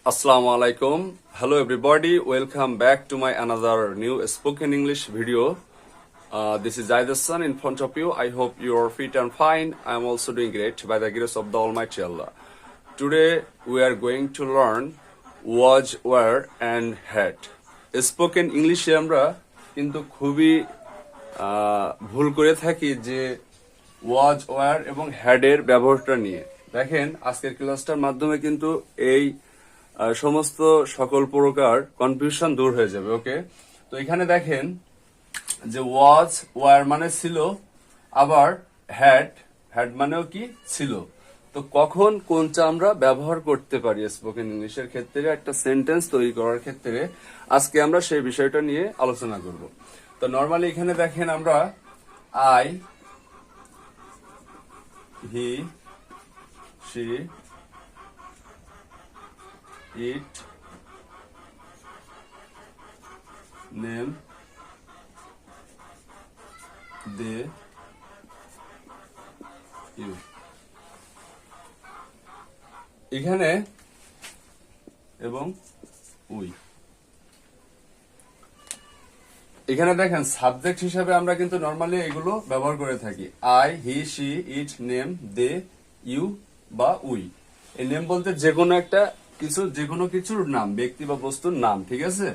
Assalamu alaikum. Hello everybody. Welcome back to my another new spoken English video. This is Zaid Hassan in front of you. I hope you are fit and fine. I am also doing great by the grace of the Almighty Allah. Today we are going to learn was, were and had. Spoken English এ আমরা কিন্তু খুবই ভুল করে থাকি যে was, were এবং had এর ব্যবহারটা নিয়ে। দেখেন আজকের ক্লাসটার মাধ্যমে কিন্তু এই সমস্ত সকল প্রকার কনফিউশন দূর হয়ে যাবে। ওকে, তো এখানে দেখেন যে ওয়াজ ওয়ার মানে ছিল, আবার হ্যাড হ্যাড মানেও কি ছিল। তো কখন কোনটা আমরা ব্যবহার করতে পারি স্পোকেন ইংলিশের ক্ষেত্রে একটা সেন্টেন্স তৈরি করার ক্ষেত্রে, আজকে আমরা সেই বিষয়টা নিয়ে আলোচনা করব। তো নর্মালি এখানে দেখেন আমরা I, he, she, it, name, they, you. এখানে এবং উই, এখানে দেখেন সাবজেক্ট হিসাবে আমরা কিন্তু নরমালি এগুলো ব্যবহার করে থাকি। I, he, she, it, name, they, you বা উই। এই নেম বলতে যে কোনো একটা কিছু, যে কোনো কিছুর নাম, ব্যক্তি বা বস্তুর নাম, ঠিক আছে।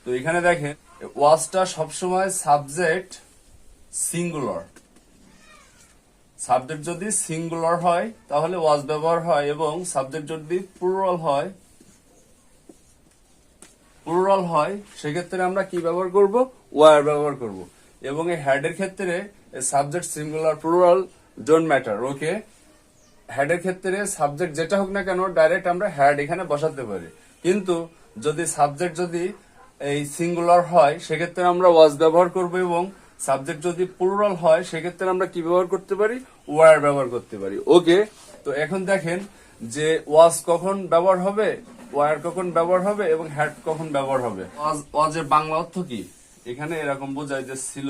তো এখানে দেখেন ওয়াজটা সবসময় সাবজেক্ট সিঙ্গুলার। সাবজেক্ট যদি সিঙ্গুলার হয় তাহলে ওয়াজ ব্যবহার হয়, এবং সাবজেক্ট যদি প্লুরাল হয় সেক্ষেত্রে আমরা কি ব্যবহার করব? ওয়ার ব্যবহার করব। এবং এই হ্যাড এর ক্ষেত্রে subject singular plural don't matter. Okay, হ্যাডের ক্ষেত্রে সাবজেক্ট যেটা হোক না কেন ডাইরেক্ট আমরা হ্যাড এখানে বসাতে পারি, কিন্তু যদি সাবজেক্ট যদি এই সিঙ্গুলার হয় সেক্ষেত্রে আমরা ওয়াজ ব্যবহার করব, এবং সাবজেক্ট যদি প্লুরাল হয় সেক্ষেত্রে আমরা কি ব্যবহার করতে পারি? ওয়ার ব্যবহার করতে পারি। ওকে, তো এখন দেখেন যে ওয়াজ কখন ব্যবহার হবে, ওয়ার কখন ব্যবহার হবে এবং হ্যাড কখন ব্যবহার হবে। ওয়াজের বাংলা অর্থ কি? এখানে এরকম বোঝায় যে ছিল,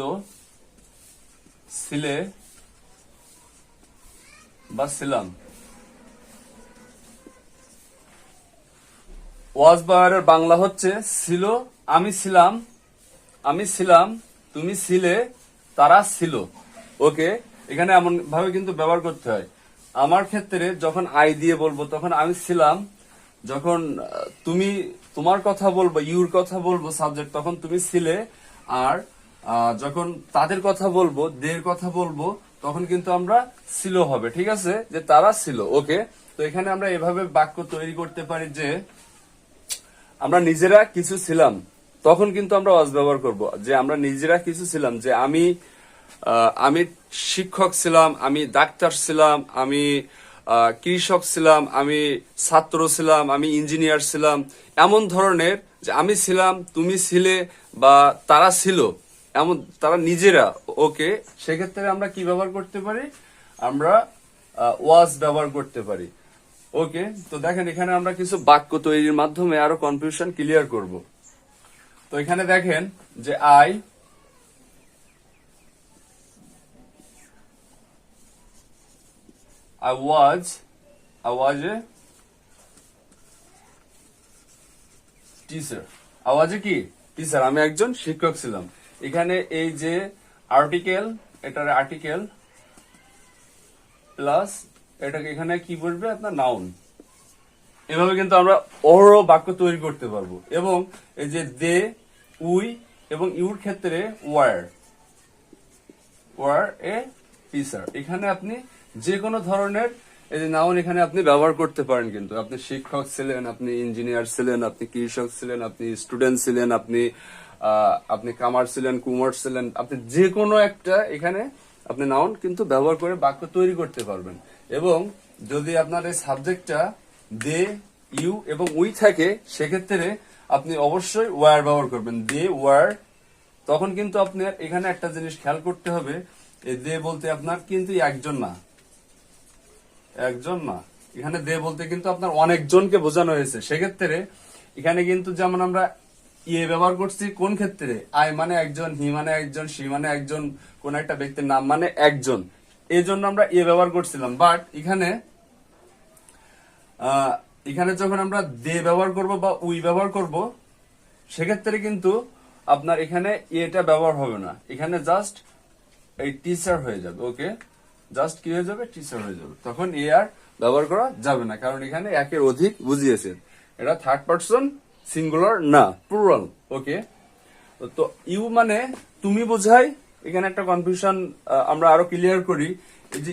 ছিলে বা ছিলাম। ওয়াজ বায়ারের বাংলা হচ্ছে ছিল, আমি ছিলাম, তুমি ছিলে, তারা ছিল। ওকে, এখানে এমন ভাবে কিন্তু ব্যবহার করতে হয়। আমার ক্ষেত্রে যখন আই দিয়ে বলবো তখন আমি ছিলাম, যখন তুমি তোমার কথা বলবো, ইউর কথা বলবো সাবজেক্ট, তখন তুমি ছিলে। আর যখন তাদের কথা বলবো, দের কথা বলবো, তখন কিন্তু আমরা ছিল হবে, ঠিক আছে, যে তারা ছিল। ওকে, তো এখানে আমরা এভাবে বাক্য তৈরি করতে পারি যে আমরা নিজেরা কিছু ছিলাম, তখন কিন্তু আমরা ওয়াজ ব্যবহার করব। যে আমরা নিজেরা কিছু ছিলাম, যে আমি শিক্ষক ছিলাম, আমি ডাক্তার ছিলাম, আমি কৃষক ছিলাম, আমি ছাত্র ছিলাম, আমি ইঞ্জিনিয়ার ছিলাম, এমন ধরনের যে আমি ছিলাম, তুমি ছিলে বা তারা ছিল, এমন তারা নিজেরা। ওকে, সেক্ষেত্রে আমরা কি ব্যবহার করতে পারি? আমরা ওয়াজ ব্যবহার করতে পারি। ওকে, তো দেখেন এখানে আমরা কিছু বাক্য তৈরির মাধ্যমে আরো কনফিউশন ক্লিয়ার করব। তো এখানে দেখেন যে I was a teacher. I was a কি? টিচার, আমি একজন শিক্ষক ছিলাম। এখানে এই যে আর্টিকেল, এটার আর্টিকেল প্লাস এটাকে এখানে কি বলবে আপনার নাউন। এভাবে কিন্তু আমরা অহরহ বাক্য তৈরি করতে পারবো। এবং এই যে দে, উই এবং ইউর ক্ষেত্রে ওয়ার এ টিচার, এখানে আপনি যে কোনো ধরনের এই যে নাউন এখানে আপনি ব্যবহার করতে পারেন। কিন্তু আপনি শিক্ষক ছিলেন, আপনি ইঞ্জিনিয়ার ছিলেন, আপনি কৃষক ছিলেন, আপনি স্টুডেন্ট ছিলেন, আপনি কামার ছিলেন, কুমার ছিলেন, আপনি যে কোনো একটা এখানে আপনি নাউন কিন্তু ব্যবহার করে বাক্য তৈরি করতে পারবেন। এবং যদি আপনার এই সাবজেক্টটা দে, ইউ এবং উই থাকে সেক্ষেত্রে আপনি অবশ্যই ওয়ার ব্যবহার করবেন। দে, ওয়ার। তখন কিন্তু আপনার এখানে একটা জিনিস খেয়াল করতে হবে, এই দে বলতে আপনার কিন্তু একজন না, এখানে দে বলতে কিন্তু আপনার অনেকজনকে বোঝানো হয়েছে। সেক্ষেত্রে এখানে কিন্তু যেমন আমরা ইয়ে ব্যবহার করছি কোন ক্ষেত্রে? আই মানে একজন, হি মানে একজন, সি মানে একজন, কোন একটা ব্যক্তির নাম মানে একজন, এই জন্য আমরা ইয়ে ব্যবহার করছিলাম। বাট এখানে এখানে যখন আমরা দে ব্যবহার করব বা উই ব্যবহার করব, সেক্ষেত্রে কিন্তু আপনার এখানে এটা ব্যবহার হবে না, এখানে জাস্ট এই টিচার হয়ে যাবে। ওকে, জাস্ট কি হয়ে যাবে, টিচার হয়ে যাবে। তখন এ আর ব্যবহার করা যাবে না, কারণ এখানে একের অধিক বুঝিয়েছে, এটা থার্ড পারসন সিঙ্গুলার না, প্লুরাল। ওকে, তো ইউ মানে তুমি বোঝাই। এখানে একটা কনফিউশন আমরা আরো ক্লিয়ার করি। এই যে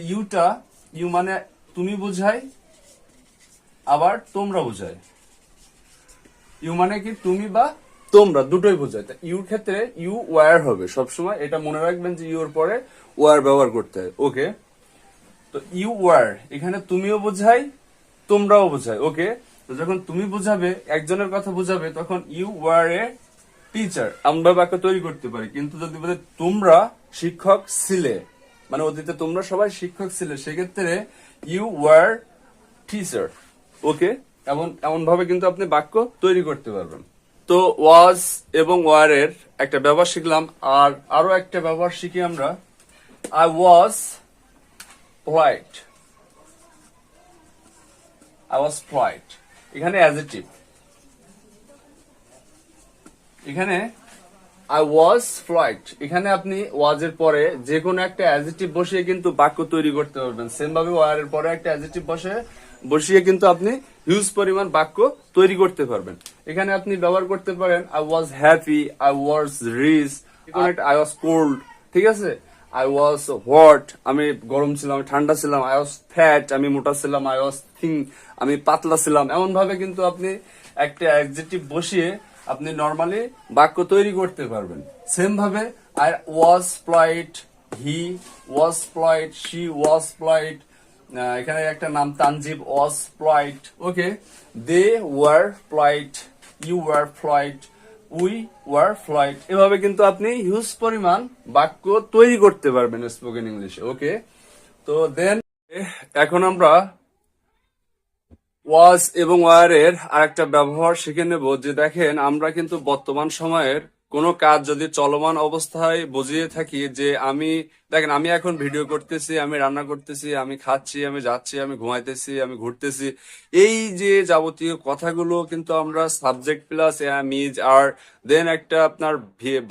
ইউ মানে তুমি বোঝাই, আবার তোমরা বোঝায়। ইউ মানে কি তুমি বা তোমরা দুটোই বোঝায়। ইউর ক্ষেত্রে ইউ ওয়ার হবে সবসময়, এটা মনে রাখবেন যে ইউর পরে ওয়ার ব্যবহার করতে হয়। ওকে, তো ইউ ওয়ার এখানে তুমিও বোঝাই, তোমরাও বোঝায়। ওকে, তো যখন তুমি বোঝাবে, একজনের কথা বোঝাবে, তখন ইউ ওয়ার এ টিচার আমরা বাক্য তৈরি করতে পারি। কিন্তু যদি বলে তোমরা শিক্ষক ছিলে, মানে অতীতে তোমরা সবাই শিক্ষক ছিলে, সেক্ষেত্রে ইউ ওয়ার টিচার। ওকে, এমন ভাবে কিন্তু আপনি বাক্য তৈরি করতে পারবেন। তো ওয়াজ এবং ওয়ার এর একটা ব্যবহার শিখলাম, আর আরো একটা ব্যবহার শিখি আমরা। I was polite, I was polite, এখানে অ্যাডজেক্টিভ। এখানে I was polite, এখানে আপনি ওয়াজ এর পরে যে কোনো একটা অ্যাডজেক্টিভ বসিয়ে কিন্তু বাক্য তৈরি করতে পারবেন। সেম ভাবে ওয়ার এর পরে একটা অ্যাডজেক্টিভ বসিয়ে কিন্তু আপনি হিউজ পরিমাণ বাক্য তৈরি করতে পারবেন। এখানে আপনি ব্যবহার করতে পারেন I was happy, I was rich, I was cold, ঠিক আছে, I was hot, আমি গরম ছিলাম, আমি ঠান্ডা ছিলাম, I was fat, আমি মোটা ছিলাম, I was thin, আমি পাতলা ছিলাম। এমন ভাবে কিন্তু আপনি একটা অ্যাডজেক্টিভ বসিয়ে আপনি নরমালি বাক্য তৈরি করতে পারবেন। সেম ভাবে I was polite, he was polite, she was polite, এখানে একটা নাম Tanjib was polite। Okay, they were polite, you were polite, we were polite। এভাবে কিন্তু আপনি হিউজ পরিমাণ বাক্য তৈরি করতে পারবেন স্পোকেন ইংলিশে। ওকে, তো দেন এখন আমরা ওয়াজ এবং ওয়ার এর আরেকটা ব্যবহার শিখে নেব। যে দেখেন, আমরা কিন্তু বর্তমান সময়ের কোনো কাজ যদি চলমান অবস্থায় বুঝিয়ে থাকি, যে দেখেন আমি এখন ভিডিও করতেছি, আমি রান্না করতেছি, আমি খাচ্ছি, আমি যাচ্ছি, আমি ঘুমাইতেছি, আমি ঘুরতেছি, এই যে যাবতীয় কথাগুলো কিন্তু আমরা সাবজেক্ট প্লাস মিজ আর দেন একটা আপনার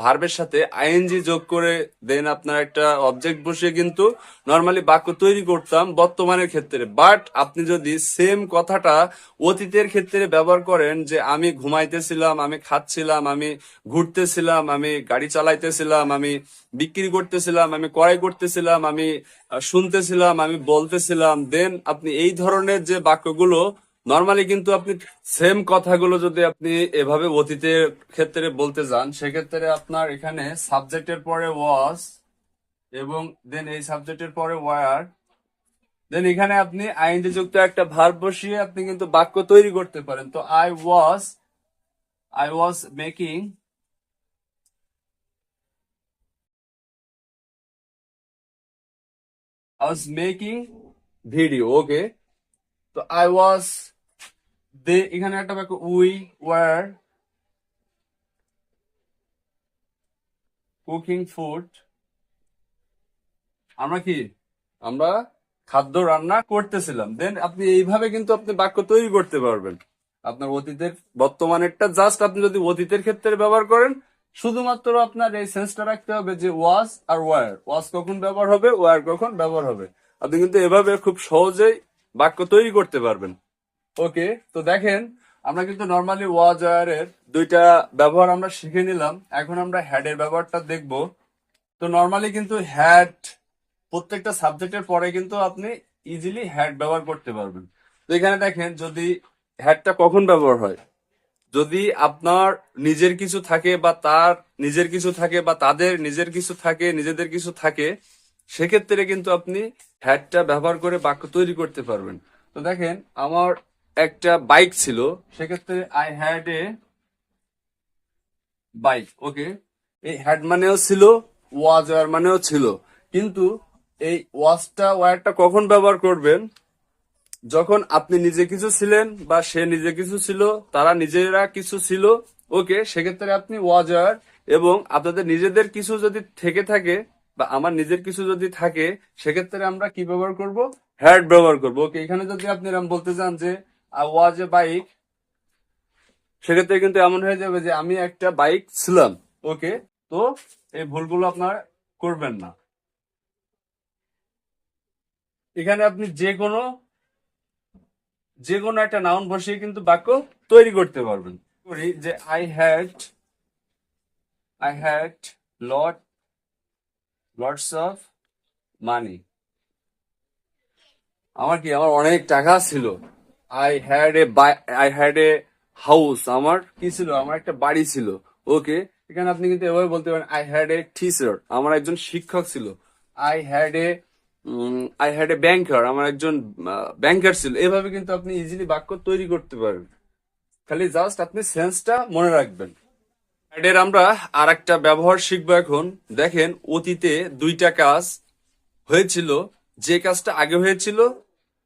ভার্বের সাথে আইএনজি যোগ করে দেন আপনার একটা অবজেক্ট বসিয়ে কিন্তু নর্মালি বাক্য তৈরি করতাম বর্তমানের ক্ষেত্রে। বাট আপনি যদি সেম কথাটা অতীতের ক্ষেত্রে ব্যবহার করেন, যে আমি ঘুমাইতেছিলাম, আমি খাচ্ছিলাম, আমি ঘুরতেছিলাম, আমি গাড়ি চালাইতেছিলাম, আমি বিক্রি করতেছিলাম, আমি ক্রয় করতেছিলাম, আমি শুনতেছিলাম, আমি বলতেছিলাম, দেন আপনি এই ধরনের যে বাক্যগুলো নর্মালি কিন্তু আপনি সেম কথাগুলো যদি আপনি এভাবে অতীতের ক্ষেত্রে বলতে যান, সেক্ষেত্রে আপনার এখানে সাবজেক্টের পরে ওয়াজ এবং দেন এই সাবজেক্টের পরে ওয়ার, দেন এখানে আপনি আইএনজি যুক্ত একটা ভার্ব বসিয়ে আপনি কিন্তু বাক্য তৈরি করতে পারেন। তো আই ওয়াজ মেকিং ভিডিও। ওকে, তো আই ওয়াজ এখানে একটা বাক্য উই ওয়ার কুকিং ফুড, আমরা খাদ্য রান্না করতেছিলাম। দেন আপনি এইভাবে কিন্তু আপনি বাক্য তৈরি করতে পারবেন। আপনার অতীতের বর্তমানেরটা জাস্ট আপনি যদি অতীতের ক্ষেত্রে ব্যবহার করেন, শুধুমাত্র আপনার এই সেন্সটা রাখতে হবে যে ওয়াজ আর ওয়ার, ওয়াজ কখন ব্যবহার হবে, ওয়ার কখন ব্যবহার হবে। আপনি কিন্তু এভাবে খুব সহজেই বাক্য তৈরি করতে পারবেন। ওকে, তো দেখেন আমরা কিন্তু নর্মালি ওয়াজ ওয়ার এর দুইটা ব্যবহার আমরা শিখে নিলাম। এখন আমরা হ্যাড এর ব্যবহারটা দেখব। তো নর্মালি কিন্তু হ্যাড প্রত্যেকটা সাবজেক্টের পরে কিন্তু আপনি ইজিলি হ্যাড ব্যবহার করতে পারবেন। তো এখানে দেখেন, যদি হ্যাডটা কখন ব্যবহার হয়, যদি আপনার নিজের কিছু থাকে বা তার নিজের কিছু থাকে বা তাদের নিজের কিছু থাকে, নিজেদের কিছু থাকে, সেক্ষেত্রে কিন্তু আপনি হ্যাডটা ব্যবহার করে বাক্য তৈরি করতে পারবেন। তো দেখেন, আমার একটা বাইক ছিল, সেক্ষেত্রে আই হ্যাড এ বাইক। ওকে, এই হ্যাড মানেও ছিল, ওয়াজ ওয়ার মানেও ছিল, কিন্তু এই ওয়ারটা কখন ব্যবহার করবেন, যখন আপনি নিজে কিছু ছিলেন বা সে নিজে কিছু ছিল, তারা নিজেরা কিছু ছিল। ওকে, সেক্ষেত্রে আপনি ওয়াজ ওয়ার, এবং আপনাদের নিজেদের কিছু যদি থেকে থাকে বা আমার নিজের কিছু যদি থাকে, সেক্ষেত্রে আমরা কি ব্যবহার করব, হ্যাড ব্যবহার করব। ওকে, এখানে যদি আপনি এরকম বলতে চান যে আই ওয়াজ এ বাইক, সেক্ষেত্রে কিন্তু এমন হয়ে যাবে যে আমি একটা বাইক ছিলাম। ওকে, তো এই ভুলগুলো আপনার করবেন না। এখানে আপনি যে কোনো একটা নাউন বসিয়ে কিন্তু বাক্য তৈরি করতে পারবেন। করি যে I had lots of money. আমার অনেক টাকা ছিল। আই হ্যাড এ হাউস, আমার কি ছিল, আমার একটা বাড়ি ছিল। ওকে, এখানে আপনি কিন্তু এভাবে বলতে পারেন আই হ্যাড এ টিচার, আমার একজন শিক্ষক ছিল। I had a I had a banker, আমার একজন ব্যাংকার ছিল। এভাবে কিন্তু আপনি ইজিলি বাক্য তৈরি করতে পারেন। খালি জাস্ট আপনি সেন্সটা মনে রাখবেন। এর আমরা আর একটা ব্যবহার শিখবো এখন। দেখেন, অতীতে দুইটা কাজ হয়েছিল, যে কাজটা আগে হয়েছিল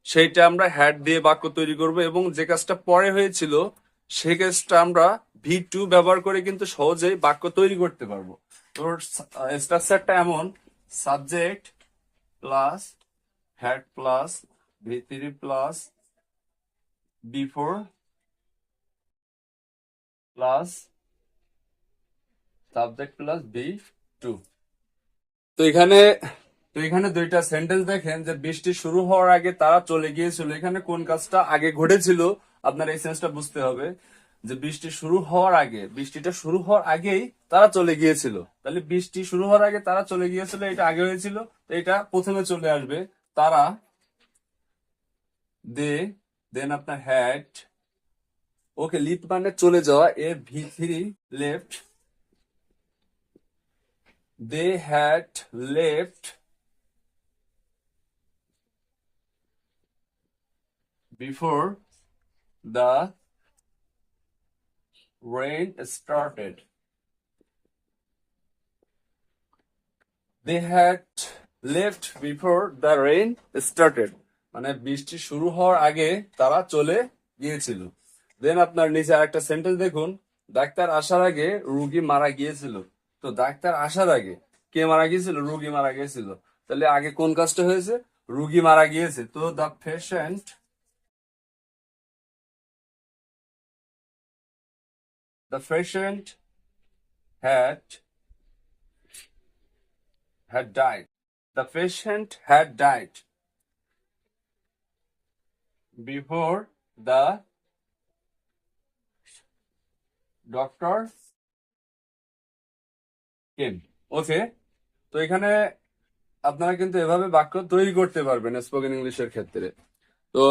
সেইটা আমরা হ্যাড দিয়ে বাক্য তৈরি করব, এবং যে কাজটা পরে হয়েছিল সেই কাজটা আমরা ভি টু ব্যবহার করে কিন্তু সহজেই বাক্য তৈরি করতে পারবো। তোর স্ট্রাকচারটা এমন: সাবজেক্ট প্লাস হ্যাড প্লাস ভি3 plus B four plus subject plus B two. তো এখানে তো এখানে দুইটা সেন্টেন্স দেখেন যে বৃষ্টি শুরু হওয়ার আগে তারা চলে গিয়েছিল। এখানে কোন কাজটা আগে ঘটেছিল আপনার এই সেন্সটা বুঝতে হবে। যে বৃষ্টিটা শুরু হওয়ার আগেই তারা চলে গিয়েছিল, তাহলে বৃষ্টি শুরু হওয়ার আগে তারা চলে গিয়েছিল, এটা আগে হয়েছিল, তো এটা প্রথমে চলে আসবে। তারা, দে, দেন আপনার হ্যাড। ওকে, লিপ মানে চলে যাওয়া, এর ভি3 left. They had left before the rain started. They had left before the rain started. মানে বৃষ্টি শুরু হওয়ার আগে তারা চলে গিয়েছিল। দেন আপনার নিচে আরেকটা সেন্টেন্স দেখুন, ডাক্তার আসার আগে রুগী মারা গিয়েছিল। তো ডাক্তার আসার আগে কে মারা গিয়েছিল? রুগী মারা গিয়েছিল। তাহলে আগে কোন কাজটা হয়েছে? রুগী মারা গিয়েছে। তো the patient had died. The patient had died before the doctor came. ওকে, তো এখানে আপনারা কিন্তু এভাবে বাক্য তৈরি করতে পারবেন স্পোকেন ইংলিশের ক্ষেত্রে। তো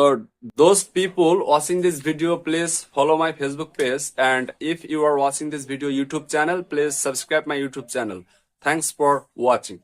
those people watching this video, please follow my Facebook page, and if you are watching this video YouTube channel, please subscribe my YouTube channel. Thanks for watching.